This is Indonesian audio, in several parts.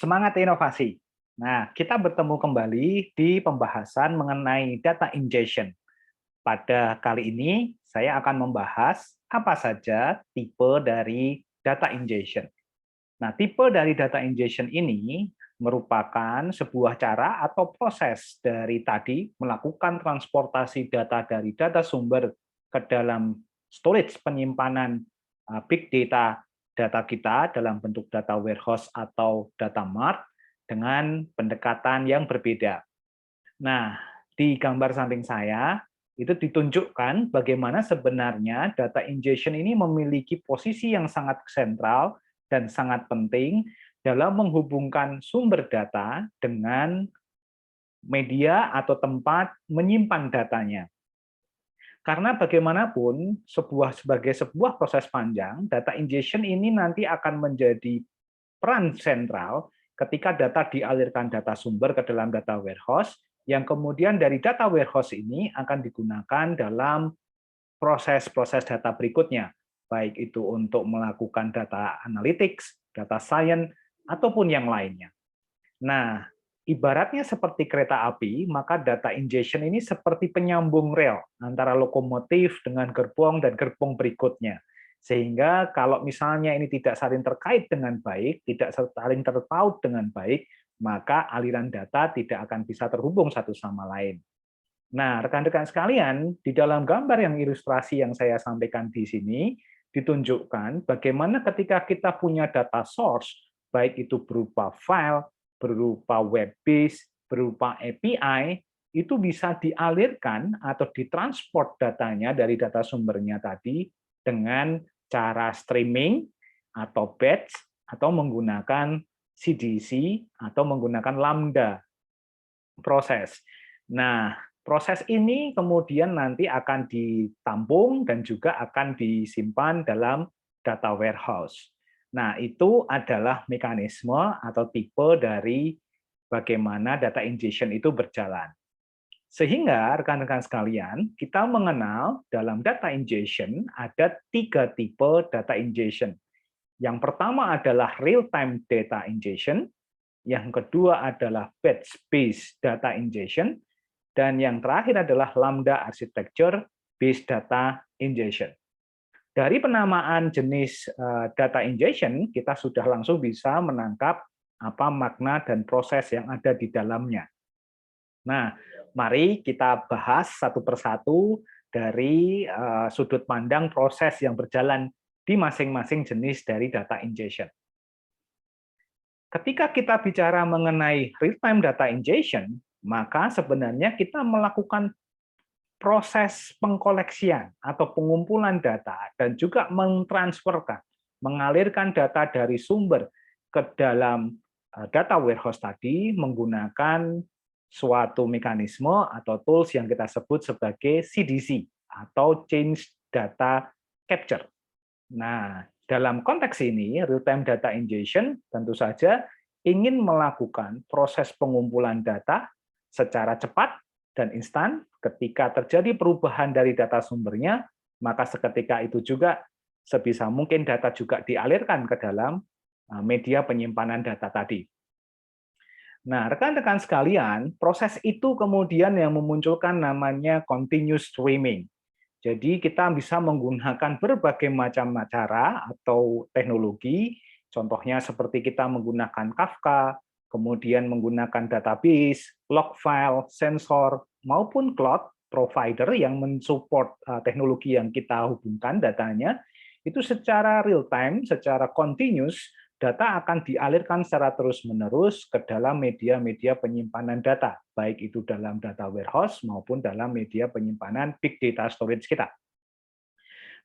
Semangat inovasi. Nah, kita bertemu kembali di pembahasan mengenai data ingestion. Pada kali ini, saya akan membahas apa saja tipe dari data ingestion. Nah, tipe dari data ingestion ini merupakan sebuah cara atau proses dari tadi melakukan transportasi data dari data sumber ke dalam storage penyimpanan big data data kita dalam bentuk data warehouse atau data mart dengan pendekatan yang berbeda. Nah, di gambar samping saya itu ditunjukkan bagaimana sebenarnya data ingestion ini memiliki posisi yang sangat sentral dan sangat penting dalam menghubungkan sumber data dengan media atau tempat menyimpan datanya. Karena bagaimanapun sebagai sebuah proses panjang, data ingestion ini nanti akan menjadi peran sentral ketika data dialirkan data sumber ke dalam data warehouse, yang kemudian dari data warehouse ini akan digunakan dalam proses-proses data berikutnya, baik itu untuk melakukan data analytics, data science, ataupun yang lainnya. Nah, ibaratnya seperti kereta api, maka data ingestion ini seperti penyambung rel antara lokomotif dengan gerbong dan gerbong berikutnya. Sehingga kalau misalnya ini tidak saling terkait dengan baik, tidak saling terpaut dengan baik, maka aliran data tidak akan bisa terhubung satu sama lain. Nah, rekan-rekan sekalian, di dalam gambar yang ilustrasi yang saya sampaikan di sini, ditunjukkan bagaimana ketika kita punya data source, baik itu berupa file, berupa web base, berupa API, itu bisa dialirkan atau ditransport datanya dari data sumbernya tadi dengan cara streaming atau batch atau menggunakan CDC atau menggunakan Lambda proses. Nah, proses ini kemudian nanti akan ditampung dan juga akan disimpan dalam data warehouse. Nah, itu adalah mekanisme atau tipe dari bagaimana data ingestion itu berjalan. Sehingga rekan-rekan sekalian, kita mengenal dalam data ingestion ada 3 tipe data ingestion. Yang pertama adalah real-time data ingestion, yang kedua adalah batch-based data ingestion, dan yang terakhir adalah Lambda architecture based data ingestion. Dari penamaan jenis data ingestion, kita sudah langsung bisa menangkap apa makna dan proses yang ada di dalamnya. Nah, mari kita bahas satu persatu dari sudut pandang proses yang berjalan di masing-masing jenis dari data ingestion. Ketika kita bicara mengenai real-time data ingestion, maka sebenarnya kita melakukan proses pengkoleksian atau pengumpulan data dan juga mentransferkan, mengalirkan data dari sumber ke dalam data warehouse tadi menggunakan suatu mekanisme atau tools yang kita sebut sebagai CDC atau Change Data Capture. Nah, dalam konteks ini, real-time data ingestion tentu saja ingin melakukan proses pengumpulan data secara cepat dan instan. Ketika terjadi perubahan dari data sumbernya, maka seketika itu juga sebisa mungkin data juga dialirkan ke dalam media penyimpanan data tadi. Nah, rekan-rekan sekalian, proses itu kemudian yang memunculkan namanya continuous streaming. Jadi kita bisa menggunakan berbagai macam cara atau teknologi, contohnya seperti kita menggunakan Kafka, kemudian menggunakan database, log file, sensor, maupun cloud provider yang mensupport teknologi yang kita hubungkan datanya, itu secara real time, secara continuous, data akan dialirkan secara terus-menerus ke dalam media-media penyimpanan data, baik itu dalam data warehouse maupun dalam media penyimpanan big data storage kita.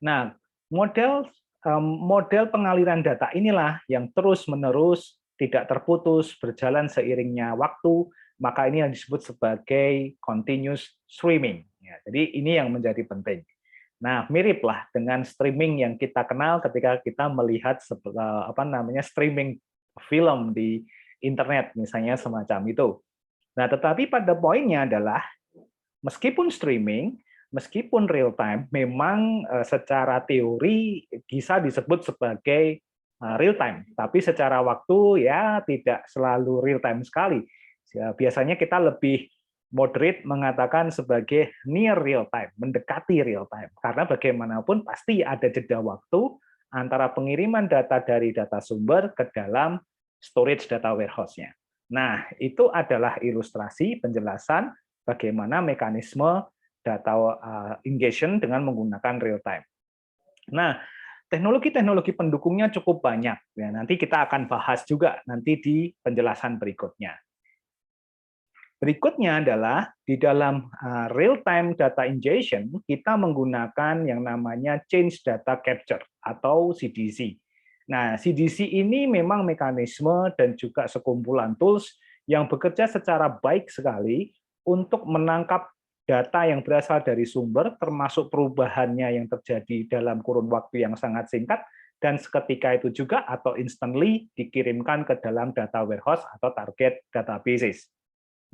Nah, model pengaliran data inilah yang terus-menerus, tidak terputus, berjalan seiringnya waktu, maka ini yang disebut sebagai continuous streaming. Ya, jadi ini yang menjadi penting. Nah, miriplah dengan streaming yang kita kenal ketika kita melihat streaming film di internet, misalnya semacam itu. Nah, tetapi pada poinnya adalah meskipun streaming, meskipun real time, memang secara teori bisa disebut sebagai real time, tapi secara waktu ya tidak selalu real time sekali. Biasanya kita lebih moderate mengatakan sebagai near real time, mendekati real time. Karena bagaimanapun pasti ada jeda waktu antara pengiriman data dari data sumber ke dalam storage data warehouse-nya. Nah, itu adalah ilustrasi penjelasan bagaimana mekanisme data ingestion dengan menggunakan real time. Nah, teknologi-teknologi pendukungnya cukup banyak. Ya, nanti kita akan bahas juga nanti di penjelasan berikutnya. Berikutnya adalah di dalam real-time data ingestion, kita menggunakan yang namanya Change Data Capture atau CDC. Nah, CDC ini memang mekanisme dan juga sekumpulan tools yang bekerja secara baik sekali untuk menangkap data yang berasal dari sumber, termasuk perubahannya yang terjadi dalam kurun waktu yang sangat singkat, dan seketika itu juga atau instantly dikirimkan ke dalam data warehouse atau target databases.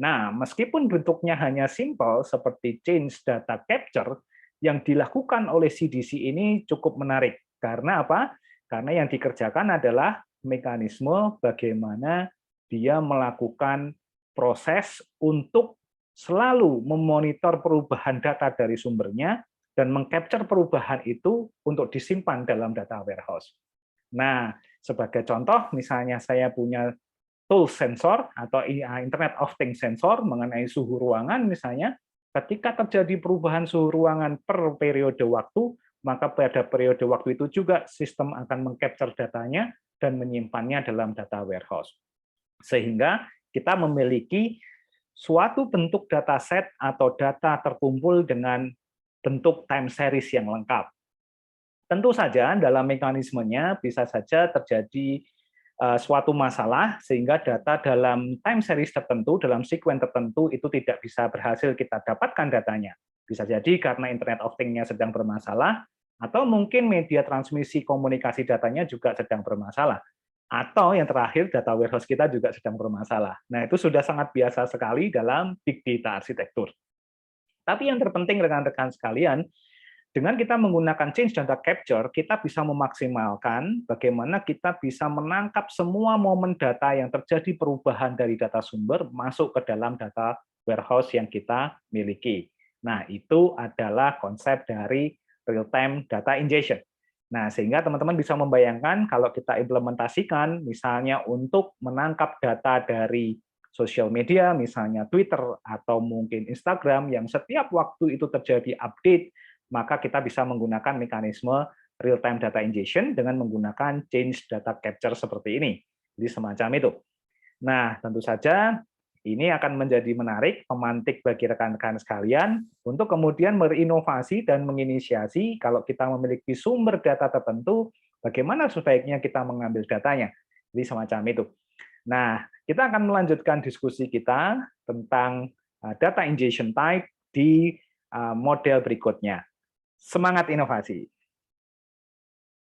Nah, meskipun bentuknya hanya simple seperti change data capture, yang dilakukan oleh CDC ini cukup menarik. Karena apa? Karena yang dikerjakan adalah mekanisme bagaimana dia melakukan proses untuk selalu memonitor perubahan data dari sumbernya dan mengcapture perubahan itu untuk disimpan dalam data warehouse. Nah, sebagai contoh, misalnya saya punya tool sensor atau Internet of Things sensor mengenai suhu ruangan misalnya, ketika terjadi perubahan suhu ruangan per periode waktu, maka pada periode waktu itu juga sistem akan mengcapture datanya dan menyimpannya dalam data warehouse. Sehingga kita memiliki suatu bentuk dataset atau data terkumpul dengan bentuk time series yang lengkap. Tentu saja dalam mekanismenya bisa saja terjadi suatu masalah sehingga data dalam time series tertentu, dalam sequence tertentu itu tidak bisa berhasil kita dapatkan datanya. Bisa jadi karena Internet of Things-nya sedang bermasalah, atau mungkin media transmisi komunikasi datanya juga sedang bermasalah. Atau yang terakhir, data warehouse kita juga sedang bermasalah. Nah, itu sudah sangat biasa sekali dalam big data arsitektur. Tapi yang terpenting rekan-rekan sekalian, dengan kita menggunakan change data capture, kita bisa memaksimalkan bagaimana kita bisa menangkap semua momen data yang terjadi perubahan dari data sumber masuk ke dalam data warehouse yang kita miliki. Nah, itu adalah konsep dari real-time data ingestion. Nah, sehingga teman-teman bisa membayangkan kalau kita implementasikan, misalnya untuk menangkap data dari sosial media, misalnya Twitter atau mungkin Instagram, yang setiap waktu itu terjadi update, maka kita bisa menggunakan mekanisme real-time data ingestion dengan menggunakan change data capture seperti ini. Jadi semacam itu. Nah, tentu saja ini akan menjadi menarik, memantik bagi rekan-rekan sekalian untuk kemudian berinovasi dan menginisiasi kalau kita memiliki sumber data tertentu, bagaimana sebaiknya kita mengambil datanya. Jadi semacam itu. Nah, kita akan melanjutkan diskusi kita tentang data ingestion type di model berikutnya. Semangat inovasi!